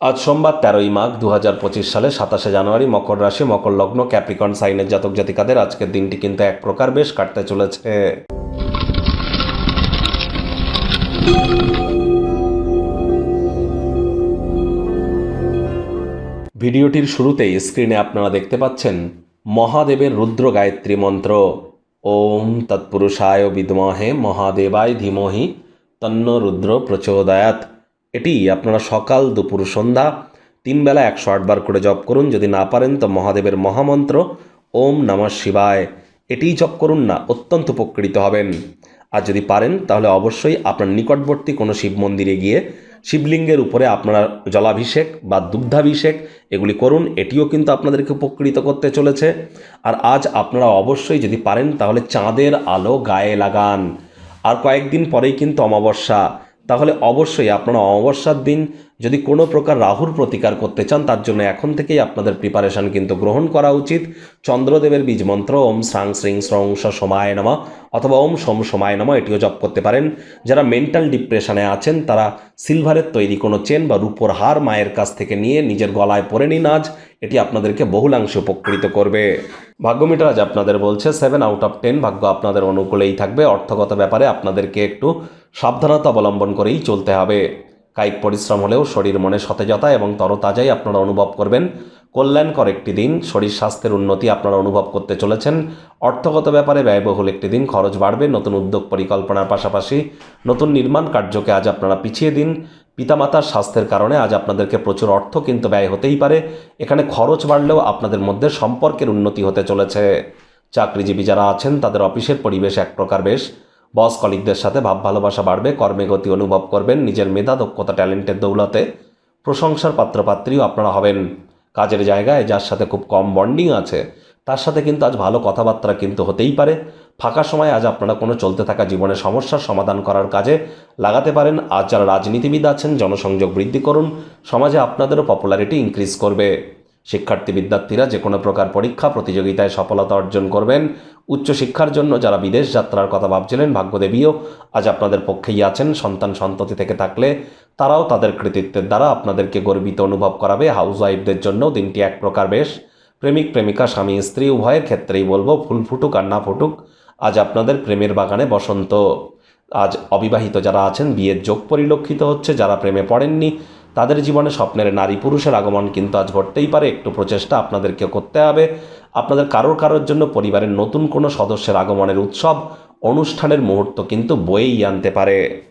আজ সোমবার 13ই মাঘ 2025 সালে 27শে জানুয়ারি, মকর রাশি, মকর লগ্ন, ক্যাপ্রিকর্ন সাইনের জাতক জাতিকাদের আজকের দিনটি কিন্তু এক প্রকার বেশ কাটতে চলেছে। ভিডিওটির শুরুতেই স্ক্রিনে আপনারা দেখতে পাচ্ছেন মহাদেবের রুদ্র গায়ত্রী মন্ত্র। ওম তৎপুরুষায় বিদ্মহে মহাদেবায় ধীমহি তন্ন রুদ্র প্রচোদয়াৎ। এটি আপনারা সকাল, দুপুর, সন্ধ্যা 3 বেলা 108 বার করে জপ করুন। যদি না পারেন তো মহাদেবের মহামন্ত্র ওম নমঃ শিবায় এটিই জপ করুন না, অত্যন্ত উপকৃত হবেন। আর যদি পারেন তাহলে অবশ্যই আপনার নিকটবর্তী কোনো শিব মন্দিরে গিয়ে শিবলিঙ্গের উপরে আপনারা জলাভিষেক বা দুগ্ধাভিষেক এগুলি করুন, এটিও কিন্তু আপনাদেরকে উপকৃত করতে চলেছে। আর আজ আপনারা অবশ্যই যদি পারেন তাহলে চাঁদের আলো গায়ে লাগান। আর কয়েকদিন পরেই কিন্তু অমাবস্যা, তাহলে অবশ্যই আপনারা অমাবস্যার দিন যদি কোনো প্রকার রাহুর প্রতিকার করতে চান, তার জন্য এখন থেকেই আপনাদের প্রিপারেশান কিন্তু গ্রহণ করা উচিত। চন্দ্রদেবের বীজমন্ত্র ওম শ্রাং শ্রীং শ্রং স সমায় নমঃ অথবা ওম সোম সমায় নমঃ এটিও জপ করতে পারেন। যারা মেন্টাল ডিপ্রেশনে আছেন তারা সিলভারের তৈরি কোনো চেন বা রূপোর হার মায়ের কাছ থেকে নিয়ে নিজের গলায় পরে নিন আজ, এটি আপনাদেরকে বহুলাংশে উপকৃত করবে। ভাগ্যমিটার আজ আপনাদের বলছে 7 আউট অফ 10, ভাগ্য আপনাদের অনুকূলেই থাকবে। অর্থগত ব্যাপারে আপনাদেরকে একটু সাবধানতা অবলম্বন করেই চলতে হবে। কায়িক পরিশ্রম হলেও শরীর মনে সতেজতা এবং তরতাজাই আপনারা অনুভব করবেন। কল্যাণকর একটি দিন, শরীর স্বাস্থ্যের উন্নতি আপনারা অনুভব করতে চলেছেন। অর্থগত ব্যাপারে ব্যয়বহুল একটি দিন, খরচ বাড়বে। নতুন উদ্যোগ পরিকল্পনার পাশাপাশি নতুন নির্মাণ কার্যকে আজ আপনারা পিছিয়ে দিন। পিতামাতার স্বাস্থ্যের কারণে আজ আপনাদেরকে প্রচুর অর্থ কিন্তু ব্যয় হতেই পারে। এখানে খরচ বাড়লেও আপনাদের মধ্যে সম্পর্কের উন্নতি হতে চলেছে। চাকরিজীবী যারা আছেন তাদের অফিসের পরিবেশ এক প্রকার বেশ। বস কলিগদের সাথে ভাব ভালোবাসা বাড়বে, কর্মে গতি অনুভব করবেন। নিজের মেধা, দক্ষতা, ট্যালেন্টের দৌলতে প্রশংসার পাত্রপাত্রীও আপনারা হবেন। কাজের জায়গায় যার সাথে খুব কম বন্ডিং আছে তার সাথে কিন্তু আজ ভালো কথাবার্তা কিন্তু হতেই পারে। ফাঁকা সময় আজ আপনারা কোনো চলতে থাকা জীবনের সমস্যার সমাধান করার কাজে লাগাতে পারেন। আজ যারা রাজনীতিবিদ আছেন জনসংযোগ বৃদ্ধি করুন, সমাজে আপনাদেরও পপুলারিটি ইনক্রিজ করবে। শিক্ষার্থী বিদ্যার্থীরা যে কোনো প্রকার পরীক্ষা প্রতিযোগিতায় সফলতা অর্জন করবেন। উচ্চশিক্ষার জন্য যারা বিদেশ যাত্রার কথা ভাবছিলেন, ভাগ্যদেবীও আজ আপনাদের পক্ষেই আছেন। সন্তান সন্ততি থেকে থাকলে তারাও তাদের কৃতিত্বের দ্বারা আপনাদেরকে গর্বিত অনুভব করাবে। হাউস ওয়াইফদের জন্য দিনটি এক প্রকার বেশ। প্রেমিক প্রেমিকা, স্বামী স্ত্রী উভয়ের ক্ষেত্রেই বলবো, ফুল ফুটুক আর না ফুটুক, আজ আপনাদের প্রেমের বাগানে বসন্ত। আজ অবিবাহিত যারা আছেন বিয়ের যোগ পরিলক্ষিত হচ্ছে। যারা প্রেমে পড়েননি তাদের জীবনে স্বপ্নের নারী পুরুষের আগমন কিন্তু আজ ঘটতেই পারে। একটু প্রচেষ্টা আপনাদেরকে করতে হবে। আপনাদের কারোর জন্য পরিবারের নতুন কোনো সদস্যের আগমনের উৎসব অনুষ্ঠানের মুহূর্ত কিন্তু বয়েই আনতে পারে।